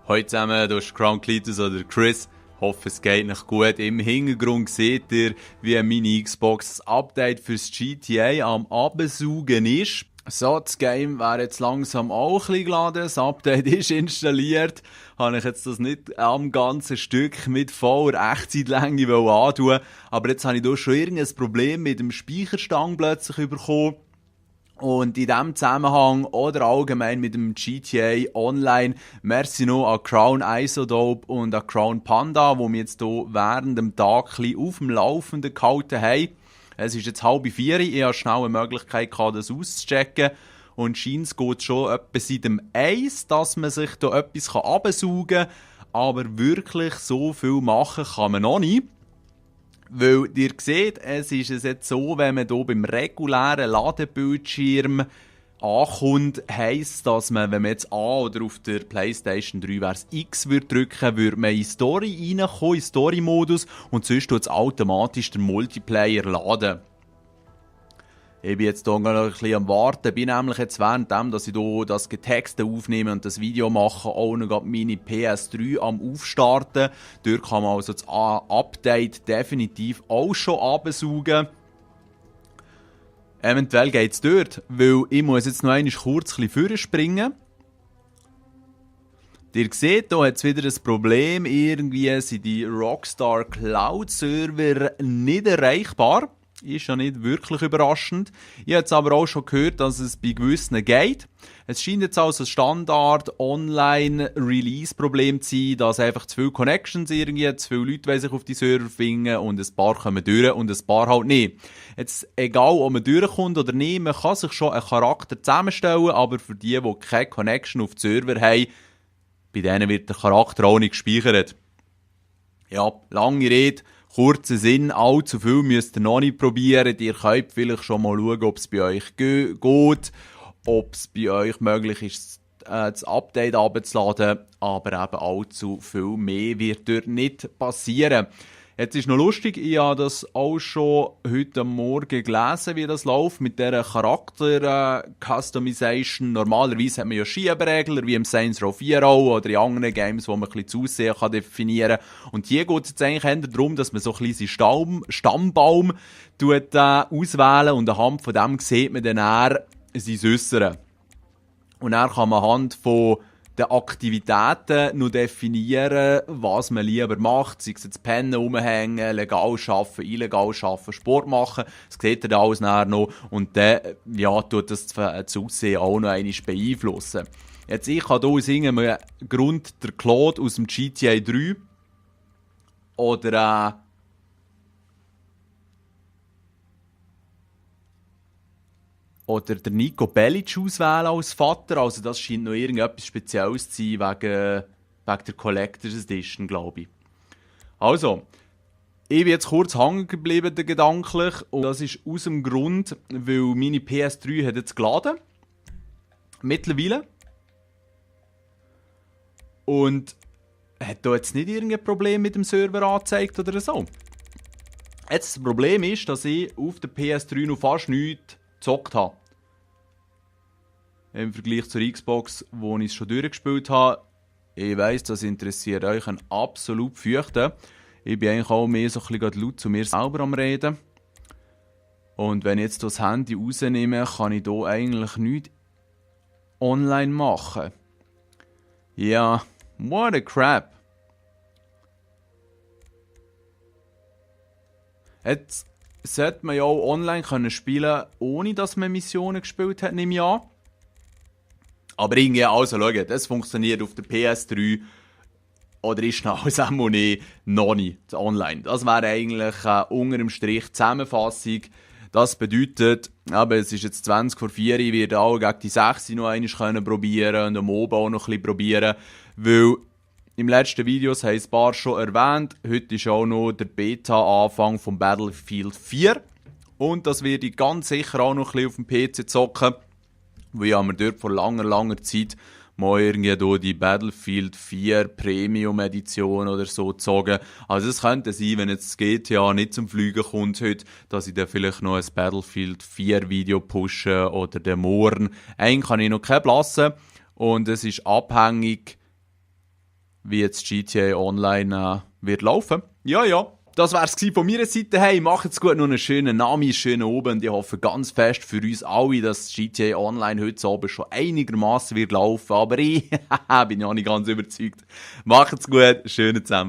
Hallo zusammen, hier ist Crown Cletus oder Chris. Ich hoffe, es geht euch gut. Im Hintergrund seht ihr, wie meine Xbox das Update fürs GTA am Absaugen ist. So, das Game wäre jetzt langsam auch ein bisschen geladen. Das Update ist installiert. Habe ich jetzt das nicht am ganzen Stück mit voller Echtzeitlänge antun. Aber jetzt habe ich hier schon irgendein Problem mit dem Speicherstand plötzlich bekommen. Und in diesem Zusammenhang oder allgemein mit dem GTA Online, merci noch an Crown Isodope und an Crown Panda, die mich jetzt hier während dem Tag ein bisschen auf dem Laufenden gehalten haben. Es ist jetzt 3:30, ich hatte schnell eine Möglichkeit, das auszuchecken. Und scheint geht schon etwa seit dem 1, dass man sich da etwas absaugen kann. Aber wirklich so viel machen kann man noch nicht. Weil ihr seht, es ist jetzt so, wenn man hier beim regulären Ladebildschirm ankommt, heisst, dass man, wenn man jetzt A oder auf der PlayStation 3 wäre X drücken würde man in Story reinkommen, in Story-Modus, und sonst tut es automatisch den Multiplayer laden. Ich bin jetzt hier noch ein bisschen am Warten, bin nämlich jetzt währenddem, dass ich hier das Getexte aufnehme und das Video mache, auch noch meine PS3 am Aufstarten. Dort kann man also das Update definitiv auch schon absaugen. Eventuell geht es dort, weil ich muss jetzt noch einmal kurz ein bisschen vorspringen. Ihr seht, hier hat es wieder ein Problem, irgendwie sind die Rockstar Cloud Server nicht erreichbar. Ist ja nicht wirklich überraschend. Ich habe jetzt aber auch schon gehört, dass es bei gewissen geht. Es scheint jetzt also ein Standard-Online-Release-Problem zu sein, dass einfach zu viele Connections irgendwie, zu viele Leute sich auf die Server finden und ein paar kommen durch und ein paar halt nicht. Jetzt, egal ob man durchkommt oder nicht, man kann sich schon einen Charakter zusammenstellen, aber für die keine Connection auf die Server haben, bei denen wird der Charakter auch nicht gespeichert. Ja, lange Rede. Kurzer Sinn, allzu viel müsst ihr noch nicht probieren. Ihr könnt vielleicht schon mal schauen, ob es bei euch geht, ob es bei euch möglich ist, das Update abzuladen, aber eben allzu viel mehr wird dort nicht passieren. Jetzt ist noch lustig, ich habe das auch schon heute Morgen gelesen, wie das läuft mit dieser Charakter-Customization. Normalerweise hat man ja Schieberegler, wie im Saints Row 4 auch, oder in anderen Games, wo man ein bisschen das Aussehen kann definieren kann. Und hier geht es jetzt eigentlich eher darum, dass man so ein bisschen seinen Stammbaum auswählen und anhand von dem sieht man dann sein Äußere. Und dann kann man anhand von den Aktivitäten noch definieren, was man lieber macht. Sei es jetzt Pennen, rumhängen, legal arbeiten, illegal arbeiten, Sport machen. Das seht ihr alles nachher noch. Und dann tut das Aussehen auch noch einmal beeinflussen. Jetzt, ich habe hier aus irgendeinem Grund der Claude aus dem GTA 3 oder der Nico Bellic auswählen als Vater. Also das scheint noch irgendetwas Spezielles zu sein wegen der Collector's Edition, glaube ich. Also, ich bin jetzt kurz hängen geblieben, gedanklich. Und das ist aus dem Grund, weil meine PS3 hat jetzt geladen. Mittlerweile. Und hat da jetzt nicht irgendein Problem mit dem Server angezeigt oder so. Jetzt das Problem ist, dass ich auf der PS3 noch fast nichts gezockt habe. Im Vergleich zur Xbox, wo ich es schon durchgespielt habe. Ich weiss, das interessiert euch ein absolut Fürchten. Ich bin eigentlich auch mehr so ein bisschen laut zu mir selber am Reden. Und wenn ich jetzt das Handy rausnehme, kann ich hier eigentlich nichts online machen. Ja, what a crap. Jetzt sollte man ja auch online spielen, ohne dass man Missionen gespielt hat, nehme ich an. Aber irgendwie, also schaut, das funktioniert auf der PS3 oder ist noch alles noch nicht online. Das wäre eigentlich unter dem Strich Zusammenfassung. Das bedeutet, aber es ist jetzt 20 vor 4, ich werde auch gegen die 6 noch einmal probieren und am Oben auch noch ein bisschen probieren, weil im letzten Video haben ein paar schon erwähnt, heute ist auch noch der Beta-Anfang von Battlefield 4 und das werde ich ganz sicher auch noch ein bisschen auf dem PC zocken, weil ich mir dort vor langer Zeit mal irgendwie die Battlefield 4 Premium Edition oder so gezogen. Also es könnte sein, wenn jetzt das GTA nicht zum Fliegen kommt heute, dass ich dann vielleicht noch ein Battlefield 4 Video pushe oder den morgen. Eigentlich kann ich noch keinen blassen und es ist abhängig wie jetzt GTA Online wird laufen. Ja. Das wär's von meiner Seite. Hey, macht's gut, noch einen schönen Nami, schönen Abend. Ich hoffe ganz fest für uns alle, dass GTA Online heute Abend schon einigermaßen wird laufen. Aber ich bin ja nicht ganz überzeugt. Macht's gut, schönen zusammen.